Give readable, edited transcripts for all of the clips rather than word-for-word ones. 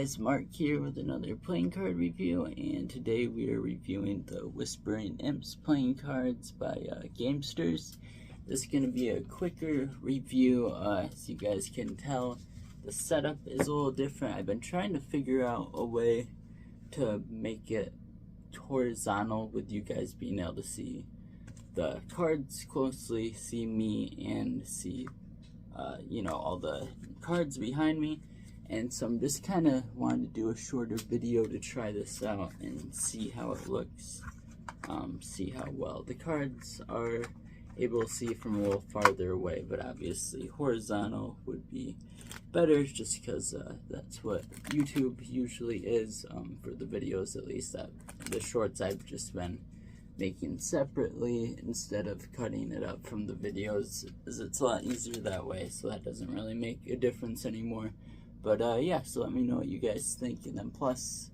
guys, Mark here with another playing card review, and today we are reviewing the Whispering Imps playing cards by Gamesters. This is going to be a quicker review. As you guys can tell, the setup is a little different. I've been trying to figure out a way to make it horizontal with you guys being able to see the cards closely, see me, and see all the cards behind me. And so I'm just kind of wanting to do a shorter video to try this out and see how it looks, see how well the cards are able to see from a little farther away. But obviously horizontal would be better, just because that's what YouTube usually is for the videos, at least. The shorts I've just been making separately instead of cutting it up from the videos, as it's a lot easier that way, so that doesn't really make a difference anymore. But yeah, so let me know what you guys think, and then plus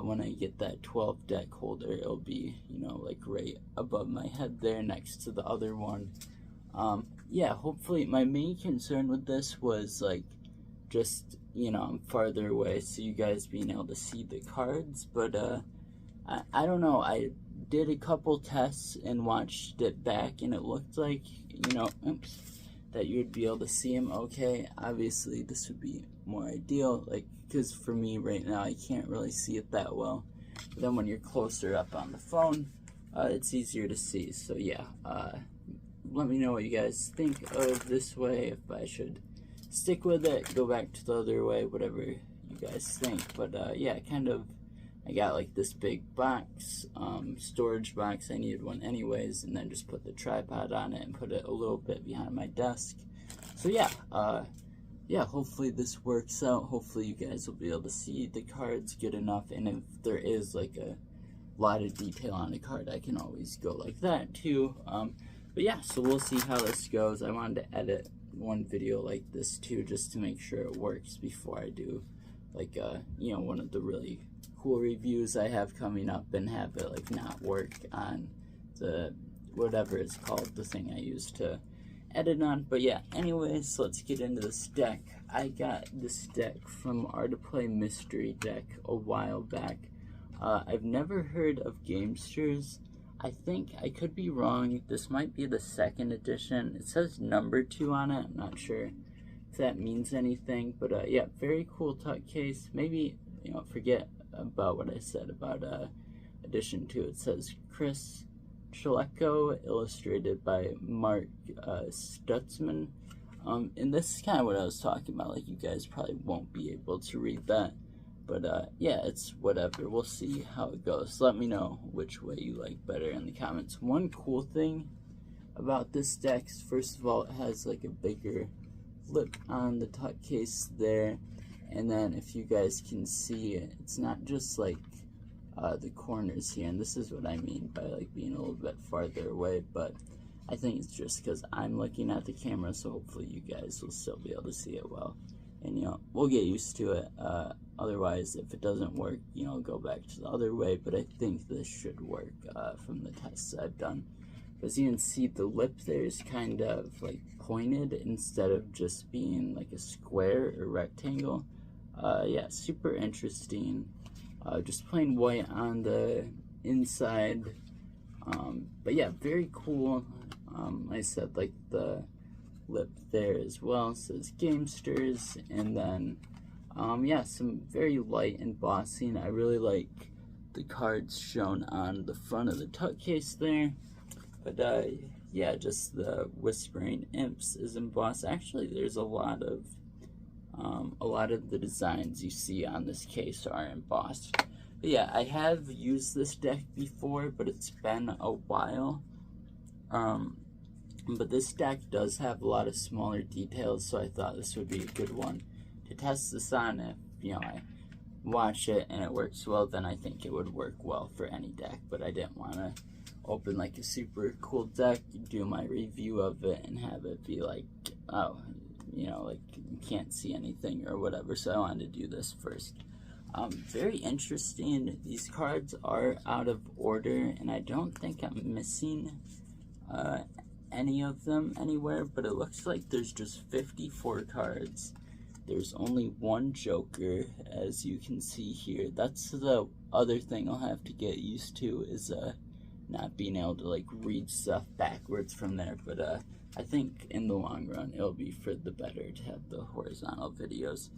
when I get that 12 deck holder, it'll be, like right above my head there next to the other one. Yeah, hopefully. My main concern with this was like just, I'm farther away, so you guys being able to see the cards. But I don't know, I did a couple tests and watched it back, and it looked like, oops, that you would be able to see them okay. Obviously this would be more ideal, like, because for me right now I can't really see it that well, but then when you're closer up on the phone, it's easier to see. So yeah, let me know what you guys think of this way, if I should stick with it, go back to the other way, whatever you guys think. But yeah, I got like this big box, storage box. I needed one anyways, and then just put the tripod on it and put it a little bit behind my desk. So yeah, hopefully this works out. Hopefully you guys will be able to see the cards good enough, and if there is like a lot of detail on a card, I can always go like that too. But yeah, so we'll see how this goes. I wanted to edit one video like this too, just to make sure it works before I do like one of the really cool reviews I have coming up, and have it like not work on the whatever it's called, the thing I use to edit on. But yeah, anyways, let's get into this deck. I got this deck from Art to Play Mystery Deck a while back. I've never heard of Gamesters. I think, I could be wrong, this might be the second edition. It says number 2 on it. I'm not sure if that means anything, but yeah, very cool tuck case. Maybe, forget about what I said about edition 2. It says Chris Chaleco, illustrated by Mark Stutzman. And this is kind of what I was talking about. Like, you guys probably won't be able to read that, but yeah, it's whatever. We'll see how it goes. Let me know which way you like better in the comments. One cool thing about this deck is, first of all, it has like a bigger lip on the tuck case there. And then if you guys can see it, it's not just like the corners here, and this is what I mean by like being a little bit farther away, but I think it's just because I'm looking at the camera, so hopefully you guys will still be able to see it well. And we'll get used to it. Otherwise, if it doesn't work, go back to the other way, but I think this should work from the tests I've done. As you can see, the lip there is kind of like pointed instead of just being like a square or rectangle. Yeah, super interesting. Just plain white on the inside. But yeah, very cool. I said, like, the lip there as well says Gamesters, and then yeah, some very light embossing. I really like the cards shown on the front of the tuck case there. But yeah, just the Whispering Imps is embossed. Actually, there's a lot of the designs you see on this case are embossed. But yeah, I have used this deck before, but it's been a while. But this deck does have a lot of smaller details, so I thought this would be a good one to test this on. If I watch it and it works well, then I think it would work well for any deck. But I didn't want to open like a super cool deck, do my review of it, and have it be like, oh, like you can't see anything or whatever. So I wanted to do this first. Very interesting. These cards are out of order, and I don't think I'm missing any of them anywhere, but it looks like there's just 54 cards there's only one Joker, as you can see here. That's the other thing I'll have to get used to, is not being able to like read stuff backwards from there, but I think in the long run it'll be for the better to have the horizontal videos.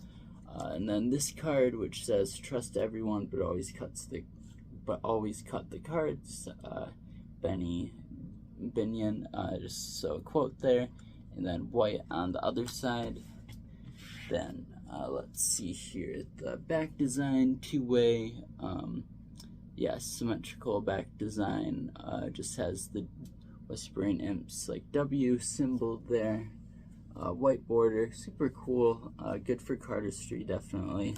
And then this card, which says trust everyone but always cut the cards, Benny Binion, just so a quote there, and then white on the other side. Then let's see here, the back design, two-way, symmetrical back design, just has the Whispering Imps like W symbol there, white border, super cool, good for cardistry definitely.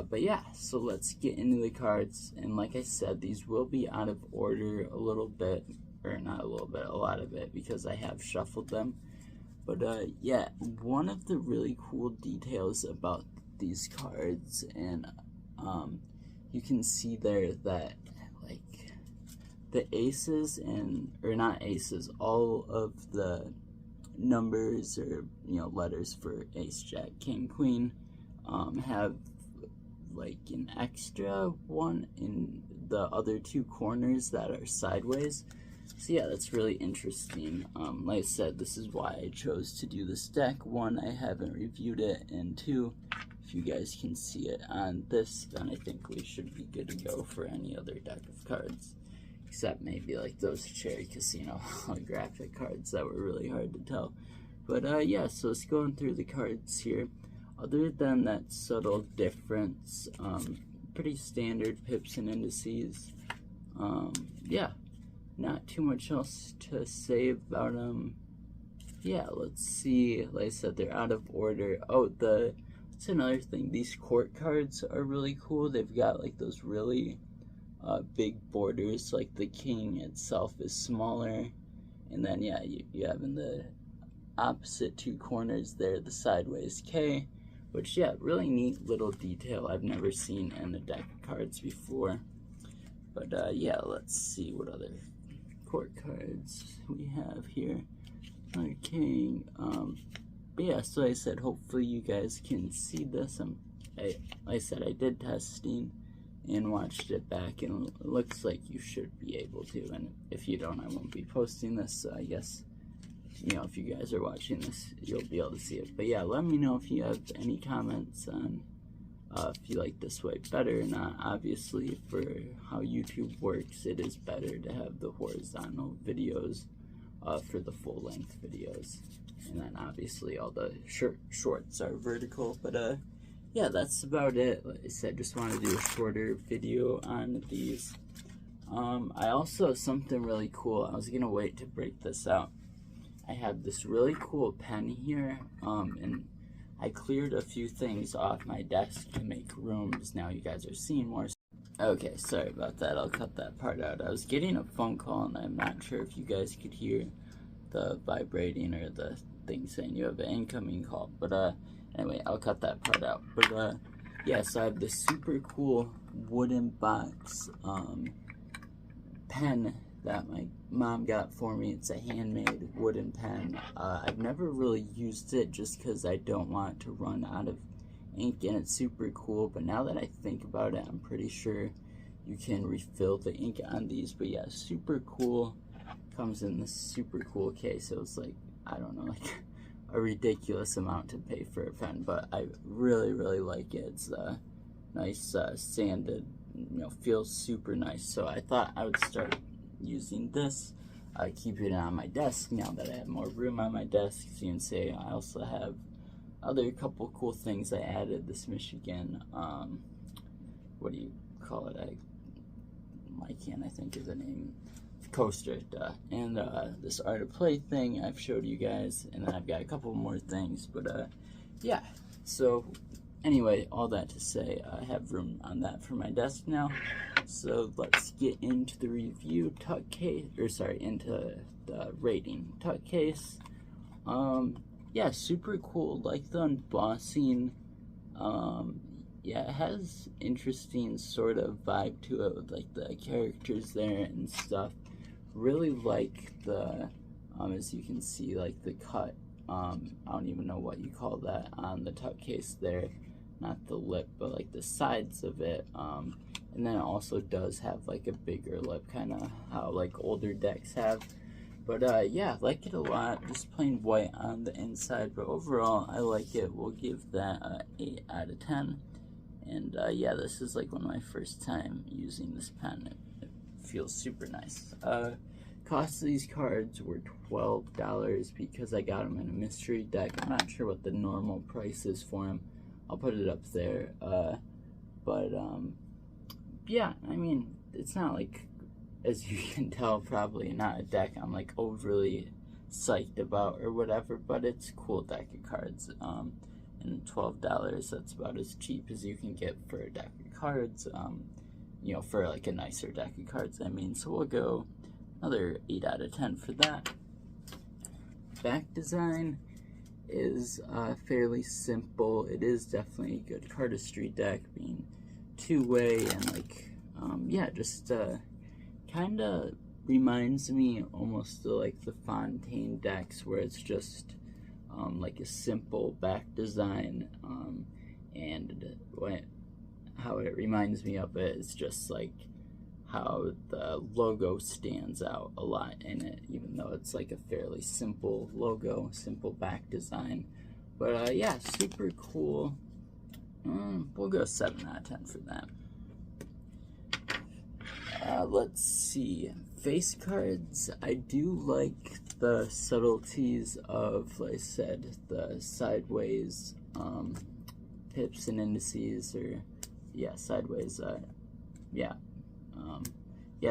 But yeah, so let's get into the cards, and like I said, these will be out of order a little bit, or not a little bit, a lot of it, because I have shuffled them. But yeah, one of the really cool details about these cards, and you can see there that like the aces or not aces, all of the numbers or letters for ace, jack, king, queen have like an extra one in the other two corners that are sideways. So yeah, that's really interesting. Like I said, this is why I chose to do this deck. One, I haven't reviewed it, and two, if you guys can see it on this, then I think we should be good to go for any other deck of cards, except maybe like those Cherry Casino holographic cards that were really hard to tell. But yeah, so let's go through the cards here. Other than that subtle difference, pretty standard pips and indices. Yeah, not too much else to say about them. Yeah, let's see. Like I said, they're out of order. Oh, that's another thing. These court cards are really cool. They've got like those really big borders. Like the king itself is smaller, and then yeah, you have in the opposite two corners there the sideways K, which yeah, really neat little detail I've never seen in a deck of cards before. But yeah, let's see what other court cards we have here. Another king. But yeah, so I said, hopefully you guys can see this. Like I said, I did testing and watched it back, and it looks like you should be able to. And if you don't, I won't be posting this. So I guess, if you guys are watching this, you'll be able to see it. But yeah, let me know if you have any comments on if you like this way better or not. Obviously, for how YouTube works, it is better to have the horizontal videos for the full-length videos. And then obviously all the shorts are vertical. But yeah, that's about it. Like I said, just wanted to do a shorter video on these. I also, something really cool, I was gonna wait to break this out. I have this really cool pen here, and I cleared a few things off my desk to make rooms. Now you guys are seeing more. Okay, sorry about that. I'll cut that part out. I was getting a phone call, and I'm not sure if you guys could hear the vibrating or the thing saying you have an incoming call. But anyway, I'll cut that part out. But yeah, so I have this super cool wooden box pen that my mom got for me. It's a handmade wooden pen. I've never really used it just because I don't want to run out of ink, and it's super cool. But now that I think about it, I'm pretty sure you can refill the ink on these. But yeah, super cool. Comes in this super cool case. It was like, I don't know, like a ridiculous amount to pay for a pen, but I really, really like it. It's nice sanded, feels super nice. So I thought I would start using this, keeping it on my desk now that I have more room on my desk. So you can say I also have other couple cool things I added. This Michigan, what do you call it? I can't think of the name. Coaster, and this art of play thing I've showed you guys, and then I've got a couple more things. But yeah, so anyway, all that to say, I have room on that for my desk now. So let's get into the review tuck case, or sorry, into the rating tuck case. Yeah, super cool. Like the embossing. Yeah, it has interesting sort of vibe to it with like the characters there and stuff. Really like the, as you can see, like the cut I don't even know what you call that on the tuck case there. Not the lip, but like the sides of it. And then it also does have like a bigger lip, kind of how like older decks have. But yeah, I like it a lot. Just plain white on the inside, but overall I like it. We'll give that a 8 out of 10. And yeah, this is like one of my first time using this pen. It feels super nice. Cost of these cards were $12 because I got them in a mystery deck. I'm not sure what the normal price is for them. I'll put it up there. Yeah, I mean, it's not like, as you can tell, probably not a deck I'm like overly psyched about or whatever, but it's a cool deck of cards. And $12, that's about as cheap as you can get for a deck of cards, you know, for like a nicer deck of cards, I mean. So we'll go another 8 out of 10 for that. Back design is fairly simple. It is definitely a good cardistry deck, being two-way, and like, yeah, just kind of reminds me almost of like the Fontaine decks, where it's just like a simple back design, and how it reminds me of it is just like how the logo stands out a lot in it, even though it's like a fairly simple logo, simple back design. But yeah, super cool. We'll go 7 out of 10 for that. Let's see, face cards. I do like the subtleties of, like I said, the sideways pips and indices, or yeah, sideways. Yeah,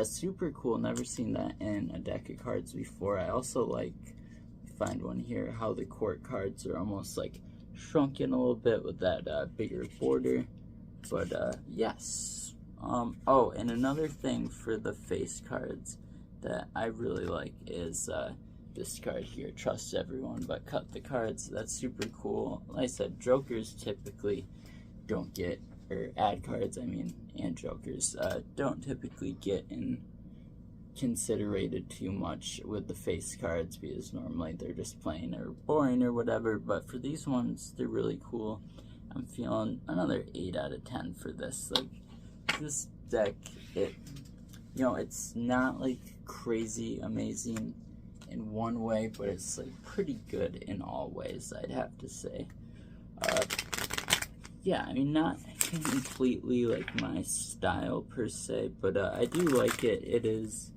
super cool. Never seen that in a deck of cards before. I also like, find one here, how the court cards are almost like shrunken a little bit with that bigger border. But yes. Oh, and another thing for the face cards that I really like is this card here, Trust Everyone but Cut the Cards. That's super cool. Like I said, jokers typically don't get, or ad cards, I mean, and jokers don't typically get considerated too much with the face cards, because normally they're just plain or boring or whatever. But for these ones, they're really cool. I'm feeling another 8 out of 10 for this. Like, this deck, it, you know, it's not like crazy amazing in one way, but it's like pretty good in all ways, I'd have to say. Yeah, I mean, not completely like my style per se, but I do like it. It is,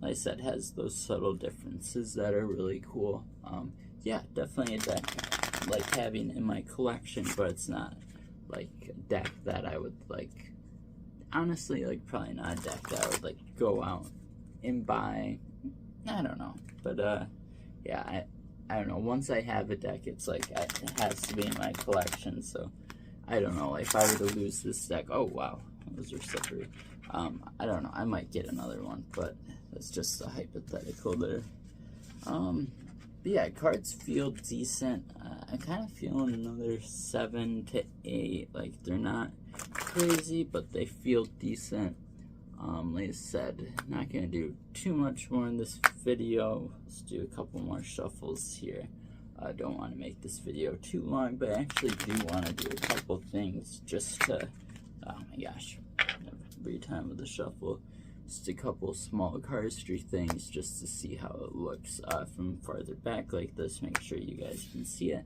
like I said, has those subtle differences that are really cool. Yeah, definitely a deck like having in my collection, but it's not like a deck that I would like, honestly, like probably not a deck that I would like go out and buy. I don't know, but yeah, I don't know, once I have a deck, it's like it has to be in my collection. So I don't know, like if I were to lose this deck, oh wow, those are slippery. I don't know, I might get another one, but that's just a hypothetical there. But yeah, cards feel decent. I'm kind of feeling another 7 to 8. Like, they're not crazy, but they feel decent. Like I said, not gonna do too much more in this video. Let's do a couple more shuffles here. I don't want to make this video too long, but I actually do want to do a couple things just to, oh my gosh, every time with the shuffle, just a couple small cardistry things just to see how it looks from farther back like this. Make sure you guys can see it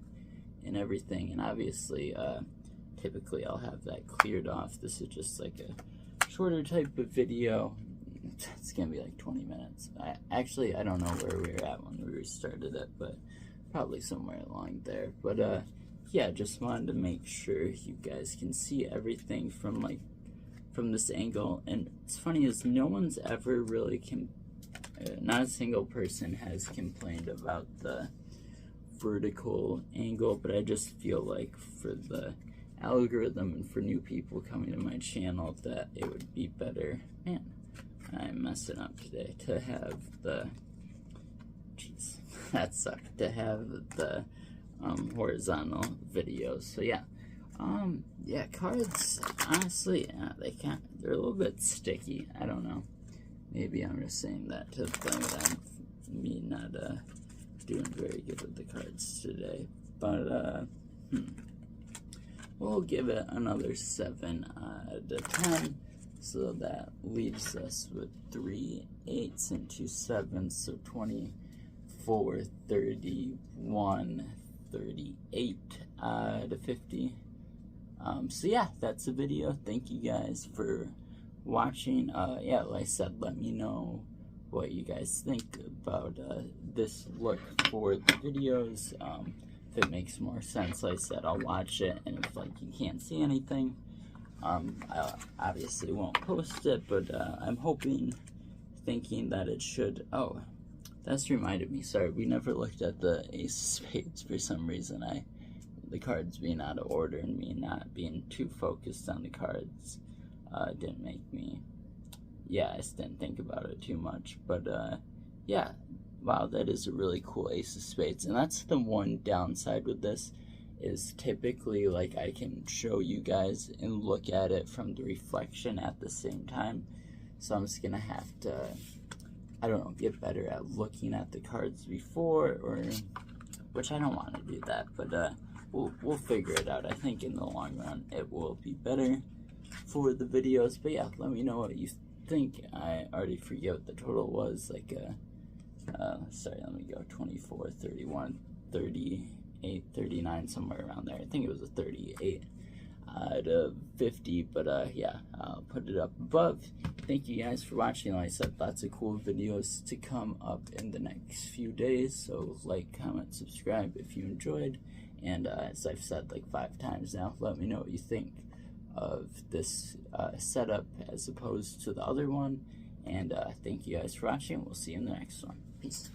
and everything. And obviously, typically I'll have that cleared off. This is just like a shorter type of video. It's gonna be like 20 minutes. I don't know where we were at when we restarted it, but probably somewhere along there. But yeah, just wanted to make sure you guys can see everything from this angle. And it's funny is no one's ever really not a single person has complained about the vertical angle, but I just feel like for the algorithm and for new people coming to my channel that it would be better, man, I'm messing up today, to have the, jeez, that sucked, to have the horizontal videos. So yeah, yeah, cards, honestly, they're a little bit sticky. I don't know, maybe I'm just saying that to blame it on me not doing very good with the cards today, but we'll give it another 7 out of 10, so that leaves us with 3 8s and 2 7s, so 24, 31, 38 out of 50. So yeah, that's the video. Thank you guys for watching. Yeah, like I said, let me know what you guys think about this look for the videos. If it makes more sense, like I said, I'll watch it, and if like you can't see anything, I obviously won't post it, but I'm thinking that it should. Oh, that's reminded me, sorry, we never looked at the Ace of Spades for some reason. The cards being out of order and me not being too focused on the cards didn't make me, yeah, I just didn't think about it too much. But yeah, wow, that is a really cool Ace of Spades. And that's the one downside with this, is typically, like, I can show you guys and look at it from the reflection at the same time. So I'm just gonna have to, I don't know, get better at looking at the cards before, or, which I don't want to do that, but we'll figure it out. I think in the long run it will be better for the videos. But yeah, let me know what you think. I already forget what the total was, like sorry, let me go, 24, 31, 38, 39, somewhere around there. I think it was a 38 out of 50, but yeah, I'll put it up above. Thank you guys for watching. Like I said, lots of cool videos to come up in the next few days, so like, comment, subscribe if you enjoyed. And as I've said like 5 times now, let me know what you think of this setup as opposed to the other one. And thank you guys for watching. We'll see you in the next one. Peace.